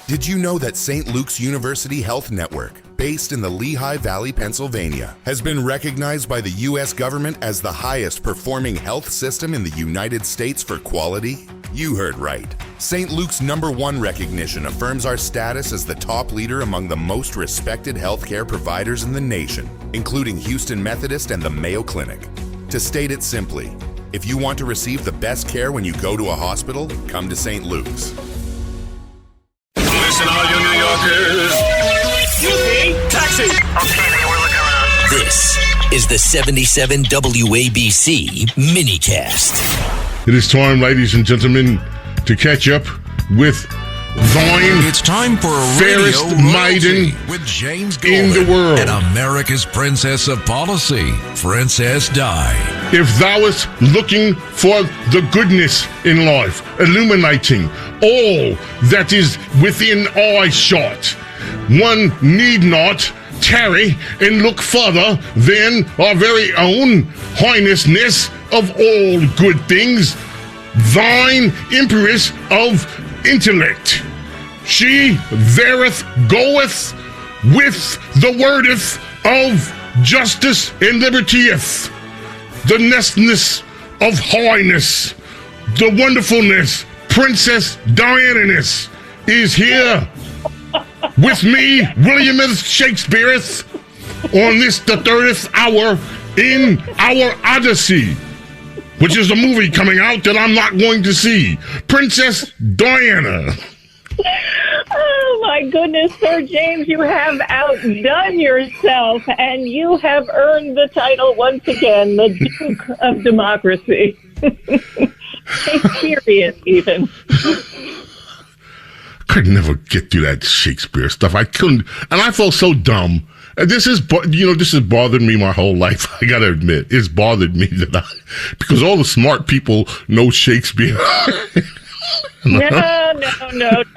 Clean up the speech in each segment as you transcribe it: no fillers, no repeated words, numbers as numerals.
Did you know that St. Luke's University Health Network, based in the Lehigh Valley, Pennsylvania, has been recognized by the U.S. government as the highest performing health system in the United States for quality? You heard right. St. Luke's #1 recognition affirms our status as the top leader among the most respected healthcare providers in the nation, including Houston Methodist and the Mayo Clinic. To state it simply, if you want to receive the best care when you go to a hospital, come to St. Luke's. Listen, all you New Yorkers. Taxi! Okay, man, we're looking around. This is the 77 WABC minicast. It is time, ladies and gentlemen, to catch up with thine It's time for fairest Radio maiden Royalty with James in the Goldman world. and America's Princess of Policy, Princess Di. If thou art looking for the goodness in life, illuminating all that is within eyeshot, one need not tarry and look further than our very own highnessness of all good things, thine empress of intellect. She thereth goeth with the wordeth of justice and libertyeth. The nestness of highness, the wonderfulness, Princess Diana-ness is here with me, William S. Shakespeare, on this the 30th hour in our Odyssey, which is a movie coming out that I'm not going to see. Princess Diana. Oh, my goodness, Sir James, you have outdone yourself, and you have earned the title once again, the Duke of Democracy. Shakespearean, even. Could never get through that Shakespeare stuff. I couldn't, and I felt so dumb. And this has bothered me my whole life. I gotta admit, it's bothered me because all the smart people know Shakespeare. No.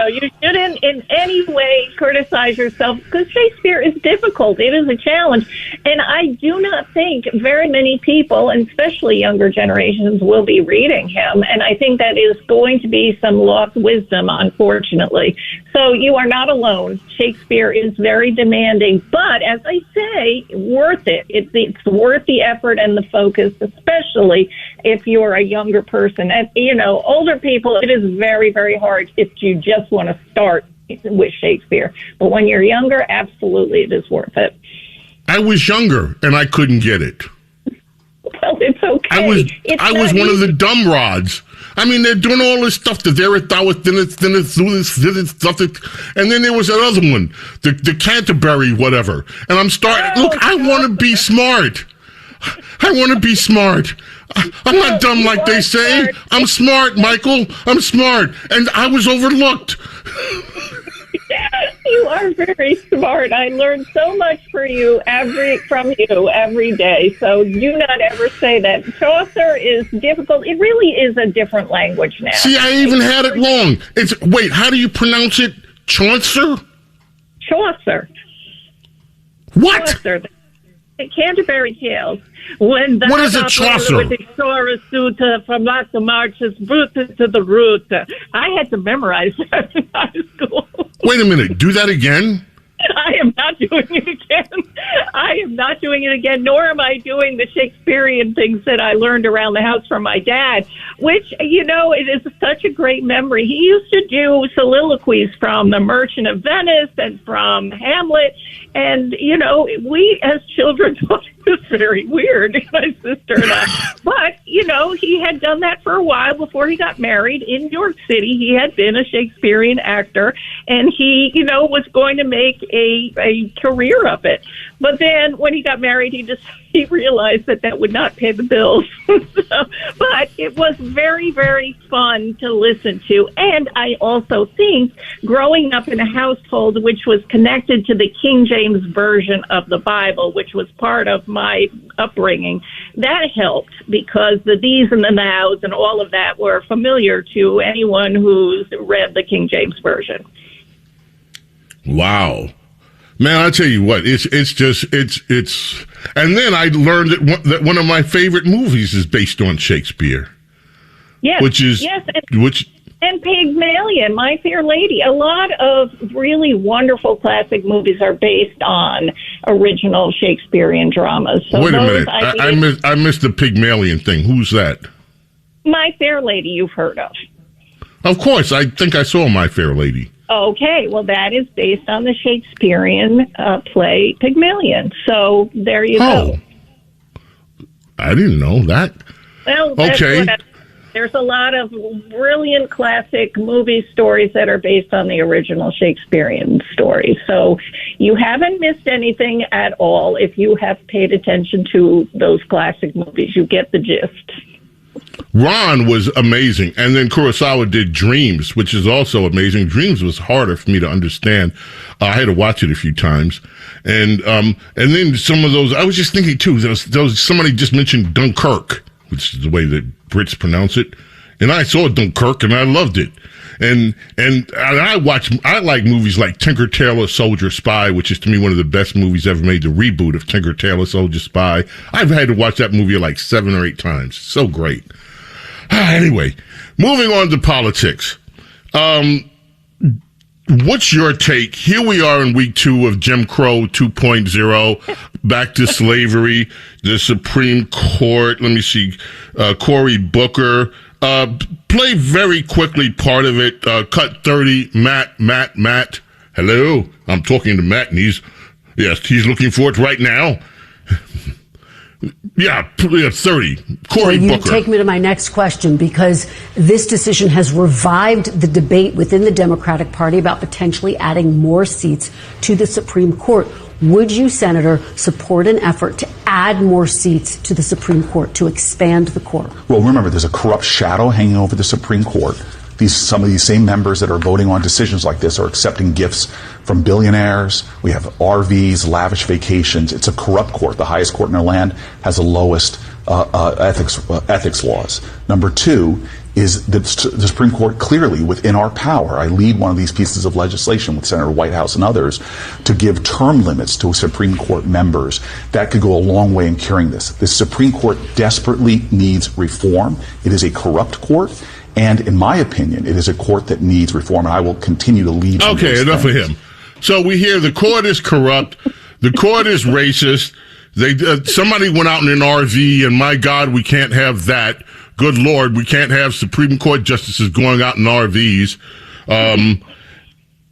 You shouldn't in any way criticize yourself because Shakespeare is difficult. It is a challenge. And I do not think very many people, and especially younger generations, will be reading him. And I think that is going to be some lost wisdom, unfortunately. So you are not alone. Shakespeare is very demanding. But as I say, worth it. It's worth the effort and the focus, especially if you're a younger person. And, older people, it is very, very hard if you just want to start with Shakespeare. But when you're younger, absolutely, it is worth it. I was younger and I couldn't get it. Well, it's okay. I was one of the dumb rods. I mean, they're doing all this stuff, and then there was that other one, the Canterbury whatever. And I'm starting, look, I want to be smart. I'm not dumb like they say. Smart. I'm smart, Michael. I'm smart. And I was overlooked. You are very smart. I learn so much from you every day. So do not ever say that. Chaucer is difficult. It really is a different language now. See, I even had it wrong. Wait, how do you pronounce it? Chaucer? Chaucer. What? Chaucer. The Canterbury Tales. When the what is a Chaucer? With the Saurus suit from lots of marches, rooted to the root. I had to memorize that in high school. Wait a minute. Do that again? I am not doing it again. Nor am I doing the Shakespearean things that I learned around the house from my dad, which, it is such a great memory. He used to do soliloquies from The Merchant of Venice and from Hamlet. And, we as children thought it was very weird, my sister and I. But, he had done that for a while before he got married in New York City. He had been a Shakespearean actor, and he, was going to make a career of it. But then when he got married, he realized that would not pay the bills. But it was very, very fun to listen to. And I also think growing up in a household which was connected to the King James Version of the Bible, which was part of my upbringing, that helped because the these and the nows and all of that were familiar to anyone who's read the King James Version. Wow. Man, I tell you what, it's and then I learned that one of my favorite movies is based on Shakespeare. Yes. Which is, yes, And Pygmalion, My Fair Lady. A lot of really wonderful classic movies are based on original Shakespearean dramas. So wait a minute. I missed the Pygmalion thing. Who's that? My Fair Lady, you've heard of. Of course. I think I saw My Fair Lady. Okay, well, that is based on the Shakespearean play Pygmalion. So there you go. I didn't know that. Well, that's okay. There's a lot of brilliant classic movie stories that are based on the original Shakespearean story. So you haven't missed anything at all if you have paid attention to those classic movies. You get the gist. Ron was amazing. And then Kurosawa did Dreams, which is also amazing. Dreams was harder for me to understand. I had to watch it a few times. And then some of those, I was just thinking too, somebody just mentioned Dunkirk, which is the way that Brits pronounce it. And I saw Dunkirk and I loved it. And I like movies like Tinker Tailor Soldier Spy, which is to me one of the best movies ever made, the reboot of Tinker Tailor Soldier Spy. I've had to watch that movie like 7 or 8 times. So great. Anyway, moving on to politics. What's your take? Here we are in week 2 of Jim Crow 2.0, back to slavery, the Supreme Court. Let me see. Cory Booker. Play very quickly part of it. Cut 30. Matt. Hello. I'm talking to Matt, and he's looking for it right now. Yeah, 30. Cory Booker. You take me to my next question, because this decision has revived the debate within the Democratic Party about potentially adding more seats to the Supreme Court. Would you, Senator, support an effort to add more seats to the Supreme Court, to expand the court? Well, remember, there's a corrupt shadow hanging over the Supreme Court. Some of these same members that are voting on decisions like this are accepting gifts from billionaires. We have RVs, lavish vacations. It's a corrupt court. The highest court in our land has the lowest ethics laws. Number 2 is that the Supreme Court clearly within our power. I lead one of these pieces of legislation with Senator Whitehouse and others to give term limits to Supreme Court members. That could go a long way in curing this. The Supreme Court desperately needs reform. It is a corrupt court. And in my opinion, it is a court that needs reform, and I will continue to lead. Okay, enough of him. So we hear the court is corrupt, the court is racist. Somebody went out in an RV, and my God, we can't have that. Good Lord, we can't have Supreme Court justices going out in RVs. And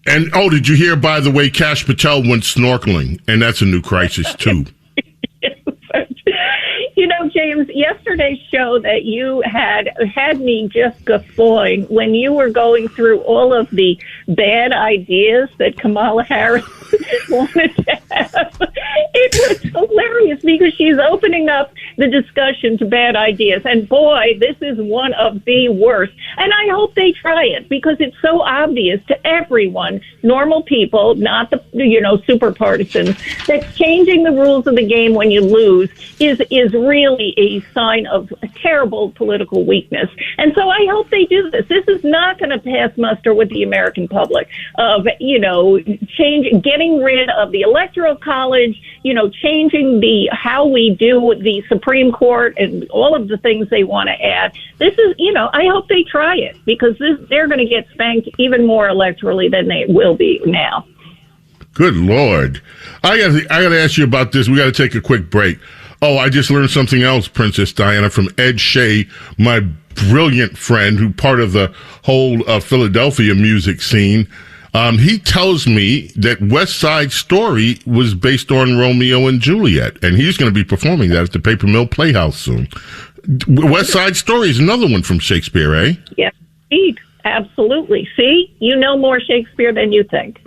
did you hear, by the way, Kash Patel went snorkeling, and that's a new crisis too. You know, James, yesterday's show that you had me just guffawing when you were going through all of the bad ideas that Kamala Harris wanted to have. It was hilarious because she's opening up the discussion to bad ideas. And boy, this is one of the worst. And I hope they try it because it's so obvious to everyone, normal people, not the, super partisans, that changing the rules of the game when you lose is really a sign of a terrible political weakness. And so I hope they do this. This is not going to pass muster with the American public of, getting rid of the Electoral College, changing how we do the Supreme Court and all of the things they want to add. This is, I hope they try it because they're going to get spanked even more electorally than they will be now. Good Lord. I got to ask you about this. We got to take a quick break. Oh, I just learned something else, Princess Diana, from Ed Shea, my brilliant friend who part of the whole Philadelphia music scene. He tells me that West Side Story was based on Romeo and Juliet, and he's going to be performing that at the Paper Mill Playhouse soon. West Side Story is another one from Shakespeare, eh? Yes, indeed. Absolutely. See, you know more Shakespeare than you think.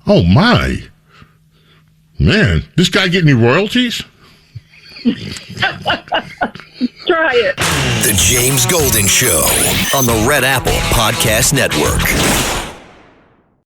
Oh, my. Man, this guy get any royalties? Try it. The James Golden Show on the Red Apple Podcast Network.